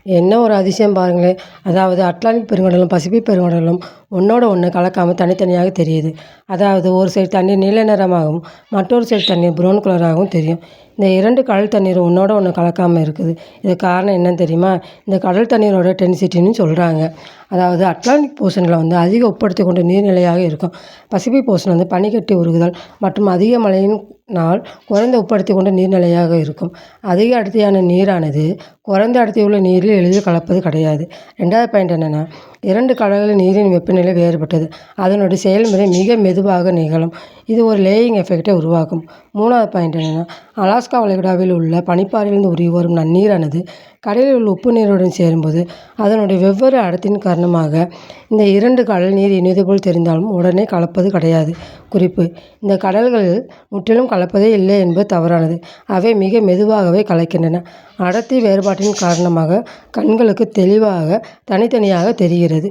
என்ன ஒரு அதிசயம் பாருங்களேன்! அதாவது அட்லாண்டிக் பெருங்கடலும், பசிபிக் பெருங்கடலும் ஒண்ணோட ஒண்ணு கலக்காம தனித்தனியாக தெரியுது. அதாவது ஒரு சைடு தண்ணீர் நீல நிறமாகவும், மற்றொரு சைடு தண்ணீர் ப்ரவுன் கலராகவும் தெரியும். இந்த 2 கடல் தண்ணீரும் ஒண்ணோட ஒண்ணு கலக்காம இருக்குது. இதுக்கு காரணம் என்னன்னு தெரியுமா? இந்த கடல் தண்ணீரோட டென்சிட்டின்னு சொல்றாங்க. அதாவது அட்லாண்டிக் போர்ஷன்ல அதிக உட்படுத்திக் கொண்ட நீர்நிலையாக இருக்கும். பசிபிக் போர்ஷன் பனிக்கட்டி உருகுதல் மற்றும் அதிக மழையினால் குறைந்த உட்படுத்திக் கொண்ட நீர்நிலையாக இருக்கும். அதிக அடர்த்தியான நீரானது குறைந்த அடர்த்தியுள்ள நீரில் எளிதில் கலப்பது கிடையாது. 2வது பாயிண்ட் என்னன்னா, 2 கடல்களில் நீரின் வெப்பநிலை வேறுபட்டது. அதனுடைய செயல்முறை மிக மெதுவாக நிகழும். இது ஒரு லேயிங் எஃபெக்டை உருவாக்கும். 3வது பாயிண்ட் என்னன்னா, அலாஸ்கா வளைகுடாவில் உள்ள பனிப்பாறையிலிருந்து உருகி வரும் நன்னீரானது கடலில் உள்ள உப்பு நீருடன் சேரும்போது அதனுடைய வெவ்வேறு அடர்த்தியின் காரணமாக இந்த 2 கடல் நீர் இனியது போல் தெரிந்தாலும் உடனே கலப்பது கிடையாது. குறிப்பு: இந்த கடல்கள் முற்றிலும் கலப்பதே இல்லை என்பது தவறானது. அவை மிக மெதுவாகவே கலக்கின்றன. அடர்த்தி வேறுபாட்டின் காரணமாக கண்களுக்கு தெளிவாக தனித்தனியாக தெரிகிறது.